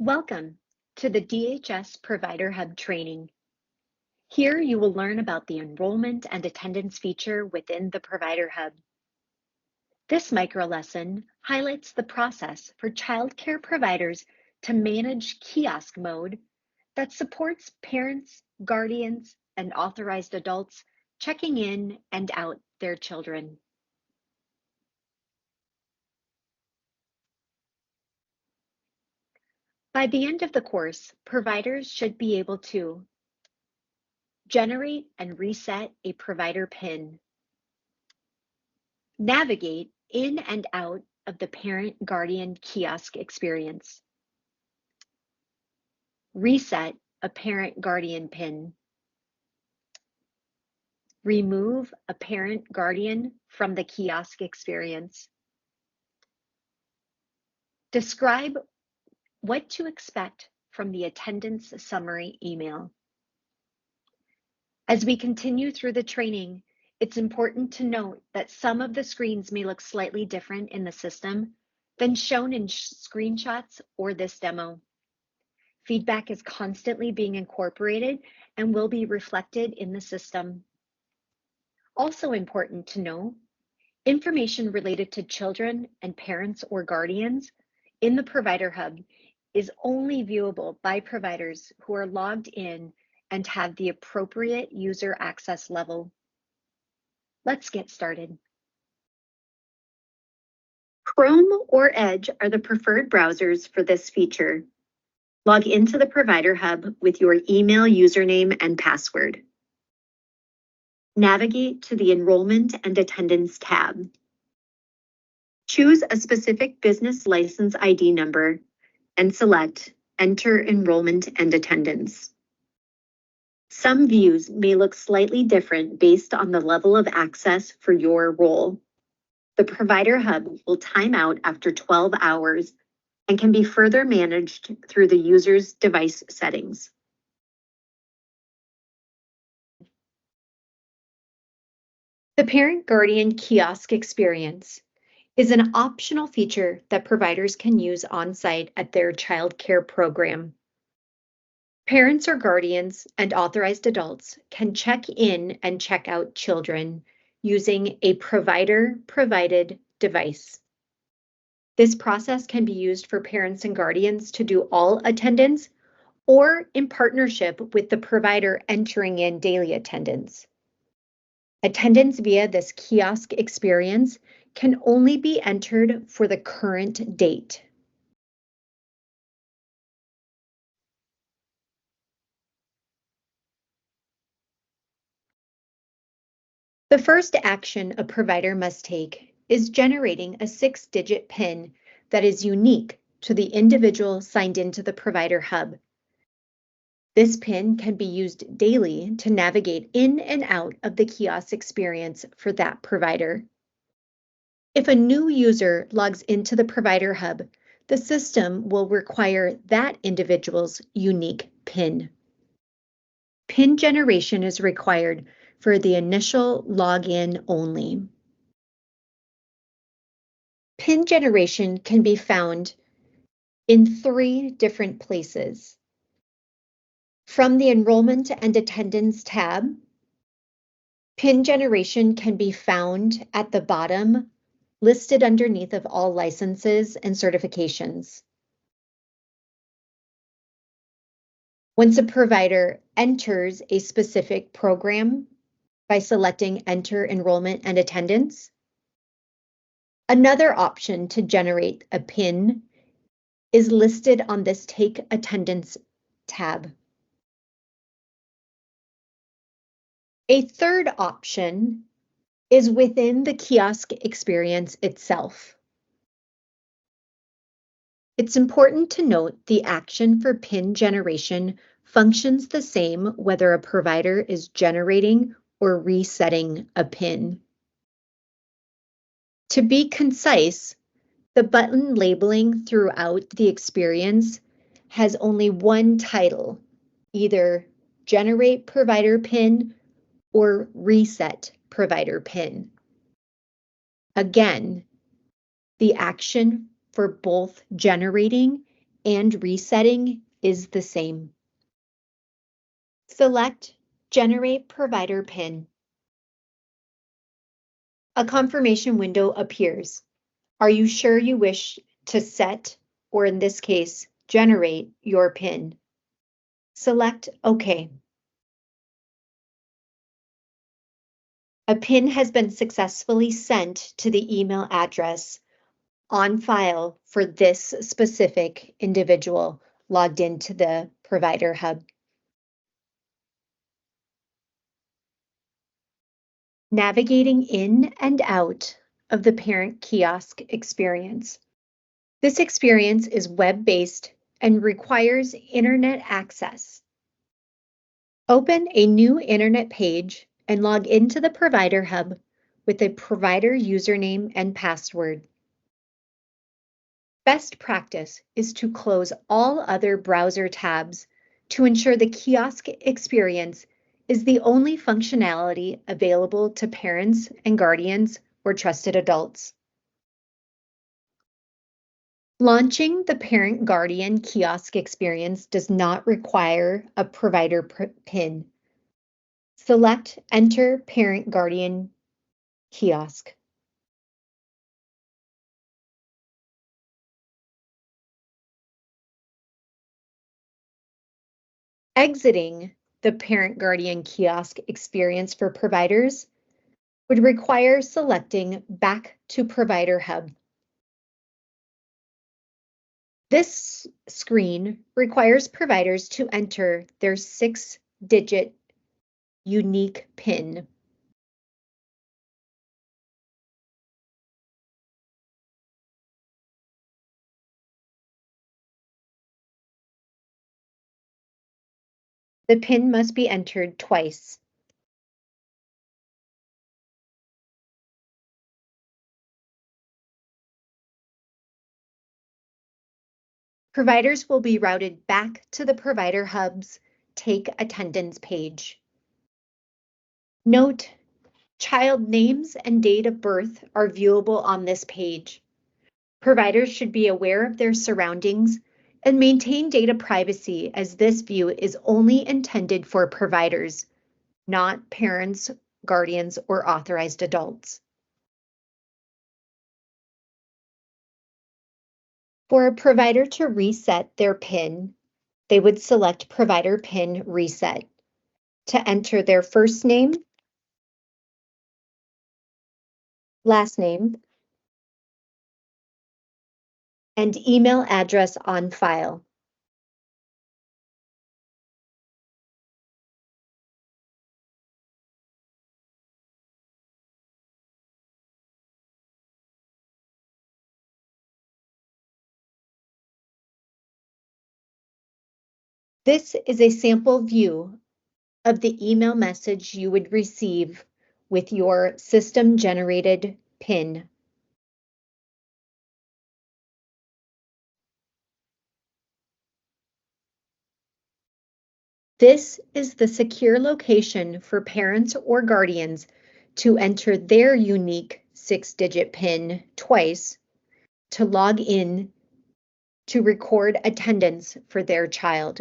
Welcome to the DHS Provider Hub training. Here you will learn about the enrollment and attendance feature within the Provider Hub. This micro lesson highlights the process for childcare providers to manage kiosk mode that supports parents, guardians, and authorized adults checking in and out their children. By the end of the course, providers should be able to generate and reset a provider PIN, navigate in and out of the parent-guardian kiosk experience, reset a parent-guardian PIN, remove a parent-guardian from the kiosk experience, describe what to expect from the attendance summary email. As we continue through the training, it's important to note that some of the screens may look slightly different in the system than shown in screenshots or this demo. Feedback is constantly being incorporated and will be reflected in the system. Also important to know, information related to children and parents or guardians in the Provider Hub is only viewable by providers who are logged in and have the appropriate user access level. Let's get started. Chrome or Edge are the preferred browsers for this feature. Log into the Provider Hub with your email username and password. Navigate to the Enrollment and Attendance tab. Choose a specific business license ID number and select Enter Enrollment and Attendance. Some views may look slightly different based on the level of access for your role. The Provider Hub will time out after 12 hours and can be further managed through the user's device settings. The parent-guardian kiosk experience is an optional feature that providers can use on-site at their child care program. Parents or guardians and authorized adults can check in and check out children using a provider-provided device. This process can be used for parents and guardians to do all attendance or in partnership with the provider entering in daily attendance. Attendance via this kiosk experience can only be entered for the current date. The first action a provider must take is generating a 6-digit PIN that is unique to the individual signed into the Provider Hub. This PIN can be used daily to navigate in and out of the kiosk experience for that provider. If a new user logs into the Provider Hub, the system will require that individual's unique PIN. PIN generation is required for the initial login only. PIN generation can be found in 3 different places. From the Enrollment and Attendance tab, PIN generation can be found at the bottom, listed underneath of all licenses and certifications. Once a provider enters a specific program by selecting Enter Enrollment and Attendance, another option to generate a PIN is listed on this Take Attendance tab. A third option is within the kiosk experience itself. It's important to note the action for PIN generation functions the same whether a provider is generating or resetting a PIN. To be concise, the button labeling throughout the experience has only one title, either Generate Provider PIN or Reset Provider PIN. Again, the action for both generating and resetting is the same. Select Generate Provider PIN. A confirmation window appears. Are you sure you wish to set, or in this case, generate your PIN? Select OK. A PIN has been successfully sent to the email address on file for this specific individual logged into the Provider Hub. Navigating in and out of the parent kiosk experience. This experience is web-based and requires internet access. Open a new internet page and log into the Provider Hub with a provider username and password. Best practice is to close all other browser tabs to ensure the kiosk experience is the only functionality available to parents and guardians or trusted adults. Launching the parent-guardian kiosk experience does not require a provider PIN. Select Enter Parent-Guardian Kiosk. Exiting the parent-guardian kiosk experience for providers would require selecting Back to Provider Hub. This screen requires providers to enter their 6-digit unique PIN. The PIN must be entered twice. Providers will be routed back to the Provider Hub's Take Attendance page. Note, child names and date of birth are viewable on this page. Providers should be aware of their surroundings and maintain data privacy, as this view is only intended for providers, not parents, guardians, or authorized adults. For a provider to reset their PIN, they would select Provider PIN Reset to enter their first name, last name, and email address on file. This is a sample view of the email message you would receive with your system-generated PIN. This is the secure location for parents or guardians to enter their unique 6-digit PIN twice to log in to record attendance for their child.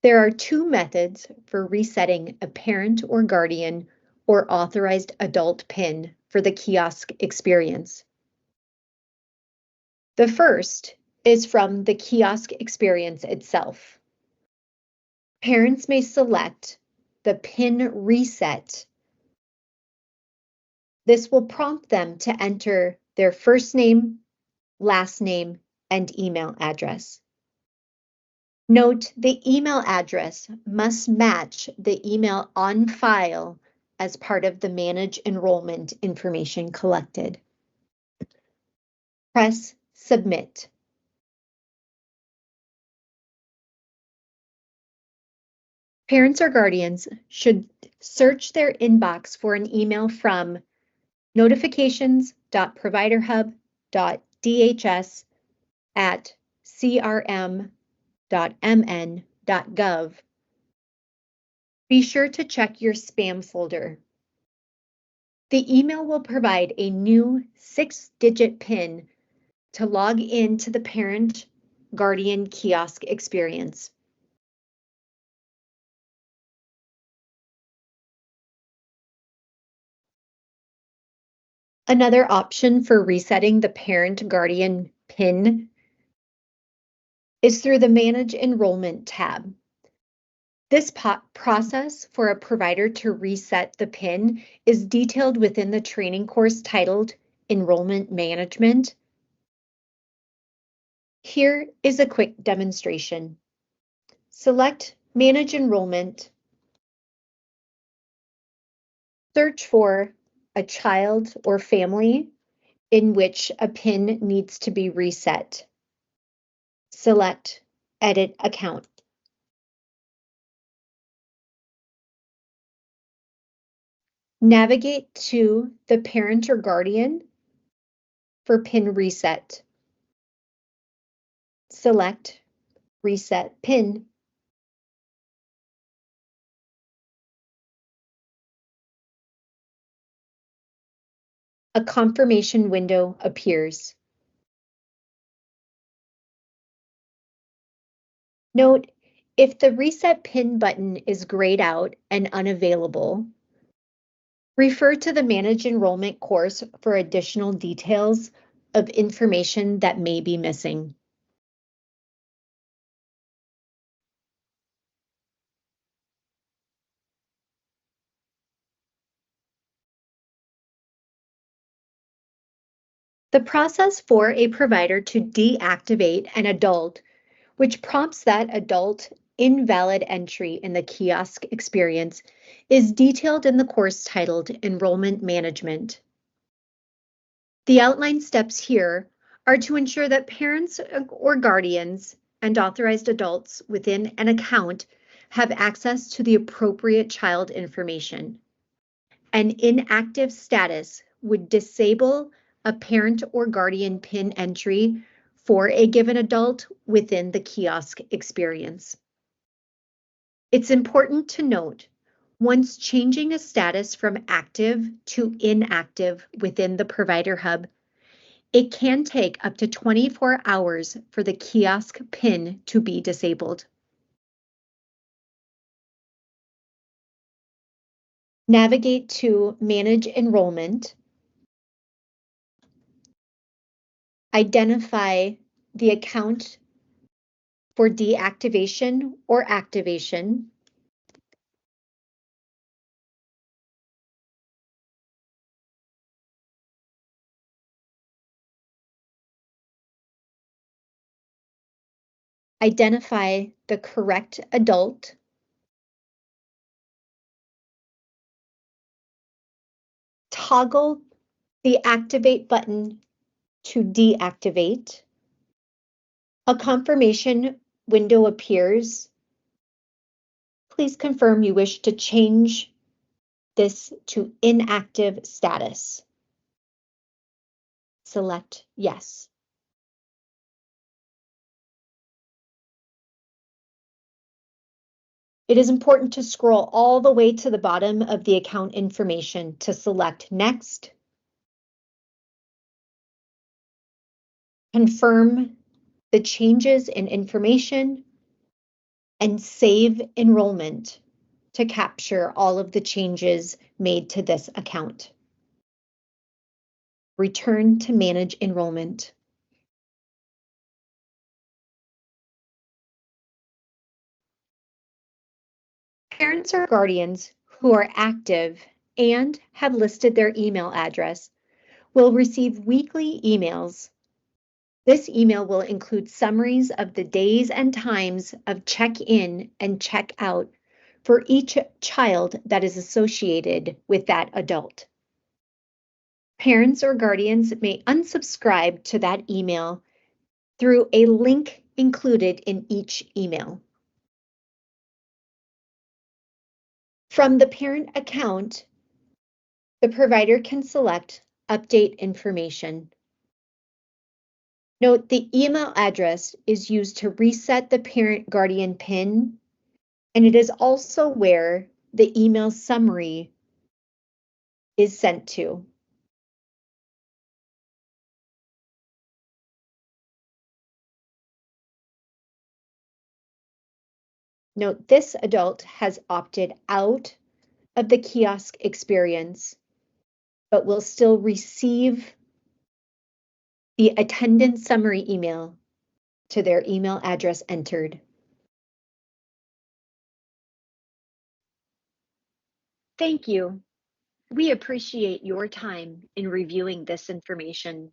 There are two methods for resetting a parent or guardian or authorized adult PIN for the kiosk experience. The first is from the kiosk experience itself. Parents may select the PIN reset. This will prompt them to enter their first name, last name, and email address. Note, the email address must match the email on file as part of the Manage Enrollment information collected. Press Submit. Parents or guardians should search their inbox for an email from notifications.providerhub.dhs@crm.mn.gov. Be sure to check your spam folder. The email will provide a new 6-digit PIN to log in to the parent guardian kiosk experience. Another option for resetting the parent guardian PIN is through the Manage Enrollment tab. This process for a provider to reset the PIN is detailed within the training course titled Enrollment Management. Here is a quick demonstration. Select Manage Enrollment. Search for a child or family in which a PIN needs to be reset. Select Edit Account. Navigate to the parent or guardian for PIN reset. Select Reset PIN. A confirmation window appears. Note, if the Reset PIN button is grayed out and unavailable, refer to the Manage Enrollment course for additional details of information that may be missing. The process for a provider to deactivate an adult, which prompts that adult invalid entry in the kiosk experience, is detailed in the course titled Enrollment Management. The outline steps here are to ensure that parents or guardians and authorized adults within an account have access to the appropriate child information. An inactive status would disable a parent or guardian PIN entry for a given adult within the kiosk experience. It's important to note, once changing a status from active to inactive within the Provider Hub, it can take up to 24 hours for the kiosk PIN to be disabled. Navigate to Manage Enrollment. Identify the account for deactivation or activation. Identify the correct adult. Toggle the Activate button to deactivate. A confirmation window appears. Please confirm you wish to change this to inactive status. Select Yes. It is important to scroll all the way to the bottom of the account information to select Next. Confirm the changes in information and save enrollment to capture all of the changes made to this account. Return to Manage Enrollment. Parents or guardians who are active and have listed their email address will receive weekly emails. This email will include summaries of the days and times of check-in and check-out for each child that is associated with that adult. Parents or guardians may unsubscribe to that email through a link included in each email. From the parent account, the provider can select Update Information. Note the email address is used to reset the parent guardian PIN, and it is also where the email summary is sent to. Note this adult has opted out of the kiosk experience, but will still receive the attendance summary email to their email address entered. Thank you. We appreciate your time in reviewing this information.